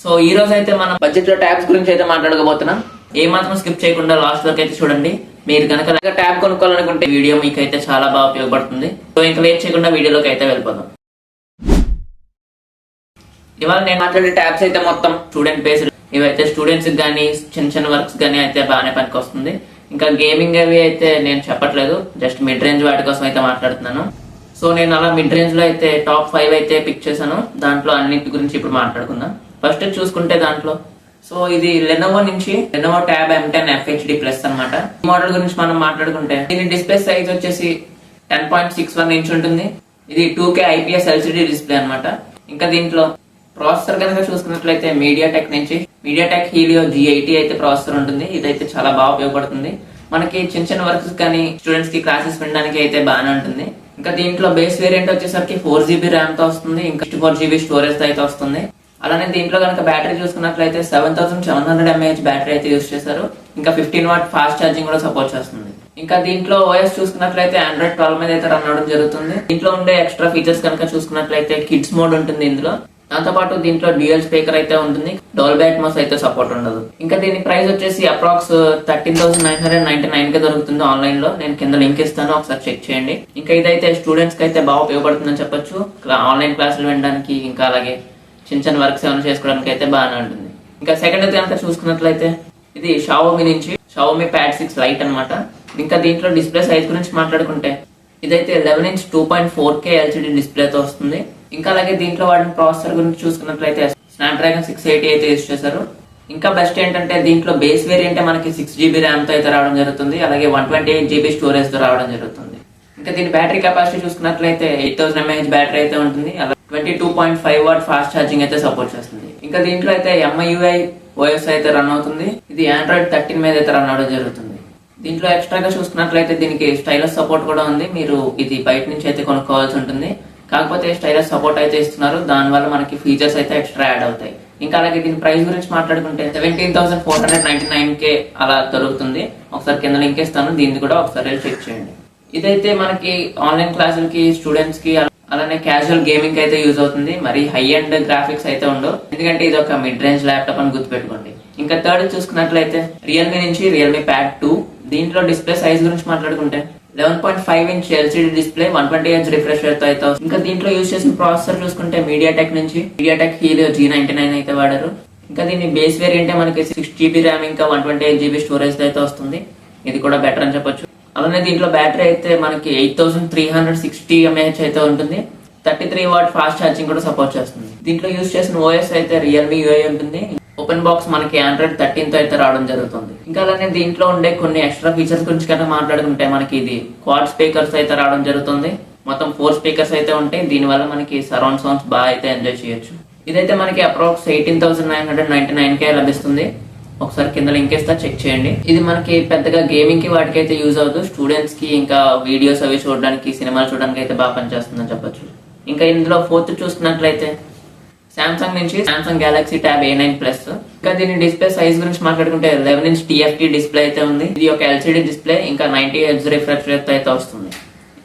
So ఈ రోజు అయితే మనం బడ్జెట్ లో ట్యాబ్స్ గురించి అయితే మాట్లాడుకోబోతున్నాం. ఏ మాత్రం స్కిప్ చేయకుండా లాస్ట్ వరకు అయితే చూడండి. మీరు కనుక ట్యాబ్ కొనుక్కోవాలనుకుంటే వీడియో మీకు అయితే చాలా బాగా ఉపయోగపడుతుంది. సో ఇంకా లేట్ చేయకుండా వీడియోలోకి అయితే వెళ్ళిపోదాం. ఇవాళ నేను మాట్లాడే ట్యాబ్స్ అయితే మొత్తం స్టూడెంట్ బేస్డ్. ఇవైతే స్టూడెంట్స్ కానీ చిన్న చిన్న వర్క్స్ కానీ అయితే బాగానే పనికి వస్తుంది. ఇంకా గేమింగ్ అవి అయితే నేను చెప్పట్లేదు, జస్ట్ మిడ్ రేంజ్ వాటి కోసం అయితే మాట్లాడుతున్నాను. సో నేను అలా మిడ్ రేంజ్ లో అయితే టాప్ 5 అయితే పిక్ చేశాను. దాంట్లో అన్నిటి గురించి ఇప్పుడు మాట్లాడుకుందాం. ఫస్ట్ చూసుకుంటే దాంట్లో సో ఇది లెనోవో నుంచి Lenovo tab M10 FHD Plus అనమాట. ఈ మోడల్ గురించి మనం మాట్లాడుకుంటే దీని డిస్ప్లే సైజ్ వచ్చేసి 10.61 ఇంచ్ ఉంటుంది. ఇది 2K IPS LCD డిస్ప్లే అనమాట. ఇంకా దీంట్లో ప్రాసెసర్ కనుక చూసుకున్నట్లయితే మీడియాటెక్ నుంచి మీడియాటెక్ హీలియో G80 అయితే ప్రాసెసర్ ఉంటుంది. ఇదైతే చాలా బాగా ఉపయోగపడుతుంది. మనకి చిన్న చిన్న వర్క్స్ కానీ స్టూడెంట్స్ కి క్లాసెస్ వినడానికి అయితే బాగానే ఉంటుంది. ఇంకా దీంట్లో బేస్ వేరియంట్ వచ్చేసరికి 4GB RAM తో వస్తుంది. ఇంకా 64GB స్టోరేజ్ తో అయితే వస్తుంది. అలానే దీంట్లో కనుక బ్యాటరీ చూసుకున్నట్లయితే 7700 mAh బ్యాటరీ అయితే యూస్ చేశారు. ఇంకా 15W ఫాస్ట్ ఛార్జింగ్ కూడా సపోర్ట్ చేస్తుంది. ఇంకా దీంట్లో OS చూసుకున్నట్లయితే Android 12 మీద అయితే రన్ అవడం జరుగుతుంది. దీంట్లో ఉండే ఎక్స్ట్రా ఫీచర్స్ కనుక చూసుకున్నట్లయితే కిడ్స్ మోడ్ ఉంటుంది ఇందులో. దాంతో పాటు దీంట్లో డ్యూయల్ స్పీకర్ అయితే ఉంటుంది. డాల్బీ అట్మాస్ అయితే సపోర్ట్ ఉండదు. ఇంకా దీని ప్రైస్ వచ్చేసి అప్రాక్స్ 13,999 కి దొరుకుతుంది ఆన్లైన్ లో. నేను కింద లింక్ ఇస్తాను, ఒకసారి చెక్ చేయండి. ఇంకా ఇదైతే స్టూడెంట్స్ కి అయితే బాగా ఉపయోగపడుతుందని చెప్పొచ్చు. ఆన్లైన్ క్లాసులు వినడానికి, ఇంకా అలాగే చిన్న చిన్న వర్క్స్ ఏమైనా చేసుకోవడానికి అయితే బాగానే ఉంటుంది. ఇంకా సెకండ్ అయితే కనుక చూసుకున్నట్లయితే ఇది Xiaomi నుంచి Xiaomi Pad 6 Lite అనమాట. ఇంకా దీంట్లో డిస్ప్లే సైజ్ గురించి మాట్లాడుకుంటే ఇదైతే 11 ఇంచ్ 2.4K LCD డిస్ప్లేతో వస్తుంది. ఇంకా అలాగే దీంట్లో వాడిన ప్రాసెసర్ గురించి చూసుకున్నట్లయితే Snapdragon 680 అయితే యూజ్ చేశారు. ఇంకా బెస్ట్ ఏంటంటే దీంట్లో బేస్ వేరియంట్ మనకి 6GB RAM తో అయితే రావడం జరుగుతుంది. అలాగే 128GB స్టోరేజ్ తో రావడం జరుగుతుంది. ఇంకా దీని బ్యాటరీ కెపాసిటీ చూసుకున్నట్లయితే 8000 mAh బ్యాటరీ అయితే ఉంటుంది. 22.5W ఫాస్ట్ ఛార్జింగ్ అయితే సపోర్ట్ చేస్తుంది. ఇంకా దీంట్లో అయితే MIUI OS అయితే రన్ అవుతుంది. ఇది Android 13 మీద అయితే రన్ అవడం జరుగుతుంది. దీంట్లో ఎక్స్ట్రాగా చూసుకున్నట్లయితే దీనికి స్టైలస్ సపోర్ట్ కూడా ఉంది. మీరు ఇది బయట నుంచి అయితే కొనుక్కోవాల్సి ఉంటుంది. కాకపోతే స్టైలస్ సపోర్ట్ అయితే ఇస్తున్నారు. దాని వల్ల మనకి ఫీచర్స్ అయితే ఎక్స్ట్రా యాడ్ అవుతాయి. ఇంకా అలాగే దీని ప్రైస్ గురించి మాట్లాడుకుంటే 17,499 కే అలా దొరుకుతుంది. ఒకసారి కింద లింక్ ఇస్తాను, దీన్ని కూడా ఒకసారి చెక్ చేయండి. ఇదైతే మనకి ఆన్లైన్ క్లాసులకి, స్టూడెంట్స్ కి, అలానే క్యాజువల్ గేమింగ్ అయితే యూజ్ అవుతుంది. మరి హై అండ్ గ్రాఫిక్స్ అయితే ఉండవు, ఎందుకంటే ఇది ఒక మిడ్ రేంజ్ ల్యాప్టాప్ అని గుర్తుపెట్టుకోండి. ఇంకా థర్డ్ చూసుకున్నట్లయితే రియల్మీ నుంచి రియల్మీ Pad 2. దీంట్లో డిస్ప్లే సైజ్ గురించి మాట్లాడుకుంటే 11.5 inch LCD display 120Hz refresh rate తో అయితే. ఇంకా దీంట్లో యూజ్ చేసిన ప్రాసెసర్ చూసుకుంటే మీడియాటెక్ నుంచి మీడియాటెక్ హీలియో G99 అయితే వాడారు. ఇంకా దీని బేస్ వేరియంట్ మనకి 6GB RAM ఇంకా 128GB స్టోరేజ్ అయితే వస్తుంది. ఇది కూడా బెటర్ అని చెప్పొచ్చు. అలానే దీంట్లో బ్యాటరీ అయితే మనకి 8360 mAh అయితే ఉంటుంది. 33W ఫాస్ట్ ఛార్జింగ్ కూడా సపోర్ట్ చేస్తుంది. దీంట్లో యూజ్ చేసిన OS అయితే రియల్మీ UI ఉంటుంది. ఓపెన్ బాక్స్ మనకి Android 13 తో అయితే రావడం జరుగుతుంది. ఇంకా అలానే దీంట్లో ఉండే కొన్ని ఎక్స్ట్రా ఫీచర్స్ గురించి కనుక మాట్లాడుకుంటే మనకి ఇది క్వాడ్ స్పీకర్స్ అయితే రావడం జరుగుతుంది. మొత్తం 4 స్పీకర్స్ అయితే ఉంటాయి. దీని వల్ల మనకి సరౌండ్ సౌండ్స్ బాగా అయితే ఎంజాయ్ చేయొచ్చు. ఇదైతే మనకి అప్రాక్స్ 18,999 కే లభిస్తుంది. ఒకసారి కింద లింక్ ఇస్తా, చెక్ చేయండి. ఇది మనకి పెద్దగా గేమింగ్ కి వాటికి అయితే యూజ్ అవుతుంది. స్టూడెంట్స్ కి ఇంకా వీడియోస్ అవి చూడడానికి, సినిమాలు చూడడానికి అయితే బాగా పనిచేస్తుందని చెప్పొచ్చు. ఇంకా ఇందులో ఫోర్త్ చూసుకున్నట్లయితే సామ్సంగ్ నుంచి Samsung Galaxy tab A9 Plus. ఇంకా దీని డిస్ప్లే సైజ్ గురించి మాట్లాడుకుంటే 11 ఇంచ్ TFT డిస్ప్లే అయితే ఉంది. ఇది ఒక LCD డిస్ప్లే, ఇంకా 90Hz రిఫ్రెష్ రేట్ అయితే వస్తుంది.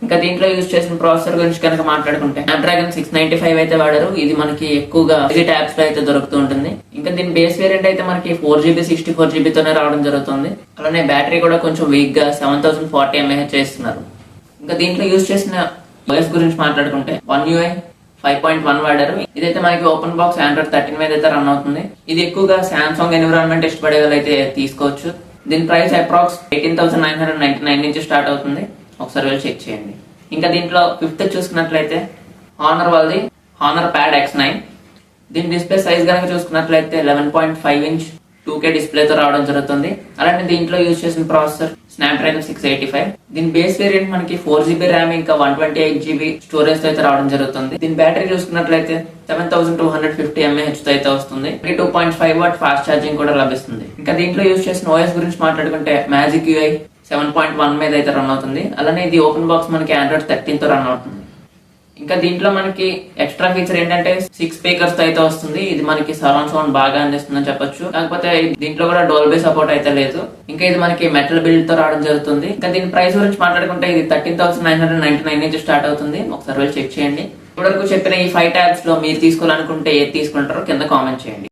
ఇంకా దీంట్లో యూజ్ చేసిన ప్రాసెసర్ గురించి కనుక మాట్లాడుకుంటే Snapdragon 695 అయితే వాడారు. ఇది మనకి ఎక్కువగా ట్యాబ్స్ లో అయితే దొరుకుతూ ఉంటుంది. ఇంకా దీని బేస్ వేరియంట్ అయితే మనకి 4GB 64GB తోనే రావడం జరుగుతుంది. అలానే బ్యాటరీ కూడా కొంచెం వీక్ గా 7040 mAh ఇస్తున్నారు. ఇంకా దీంట్లో యూజ్ చేసిన OS గురించి మాట్లాడుకుంటే One UI 5.1 వాడారు. ఇదైతే మనకి ఓపెన్ బాక్స్ Android 13 మీద అయితే రన్ అవుతుంది. ఇది ఎక్కువగా సామ్సంగ్ ఎన్విరాన్మెంట్ ఇష్టపడే వాళ్ళు అయితే తీసుకోవచ్చు. దీని ప్రైస్ అప్రాక్స్ 18,999 నుంచి స్టార్ట్ అవుతుంది. ఒకసారి వెళ్ళి చెక్ చేయండి. ఇంకా దీంట్లో ఫిఫ్త్ చూసుకున్నట్లయితే హానర్ వాళ్ళది హానర్ Pad X9. దీని డిస్ప్లే సైజ్ కనుక చూసుకున్నట్లయితే 11.5 ఇంచ్ 2K డిస్ప్లే తో రావడం జరుగుతుంది. అలానే దీంట్లో యూజ్ చేసిన ప్రాసెసర్ Snapdragon 685. దీని బేస్ వేరియంట్ మనకి 4GB RAM ఇంకా 128GB స్టోరేజ్ తో అయితే రావడం జరుగుతుంది. దీని బ్యాటరీ చూసుకున్నట్లయితే 7250 mAh తో అయితే వస్తుంది. 2.5W ఫాస్ట్ ఛార్జింగ్ కూడా లభిస్తుంది. ఇంకా దీంట్లో యూజ్ చేసిన OS గురించి మాట్లాడుకుంటే Magic UI 7.1 మీద అయితే రన్ అవుతుంది. అలానే ఇది ఓపెన్ బాక్స్ మనకి Android 13 తో రన్ అవుతుంది. ఇంకా దీంట్లో మనకి ఎక్స్ట్రా ఫీచర్ ఏంటంటే 6 స్పీకర్స్ తో అయితే వస్తుంది. ఇది మనకి సరౌండ్ సౌండ్ బాగా అందిస్తుందని చెప్పొచ్చు. కాకపోతే దీంట్లో కూడా డాల్బీ సపోర్ట్ అయితే లేదు. ఇంకా ఇది మనకి మెటల్ బిల్డ్ తో రావడం జరుగుతుంది. ఇంకా దీని ప్రైస్ గురించి మాట్లాడుకుంటే ఇది 13,999 నుంచి స్టార్ట్ అవుతుంది. ఒకసారి వెళ్ళి చెక్ చేయండి. ఇప్పటివరకు చెప్పిన ఈ 5 ట్యాబ్స్ లో మీరు తీసుకోవాలనుకుంటే ఏది తీసుకుంటారో కింద కామెంట్ చేయండి.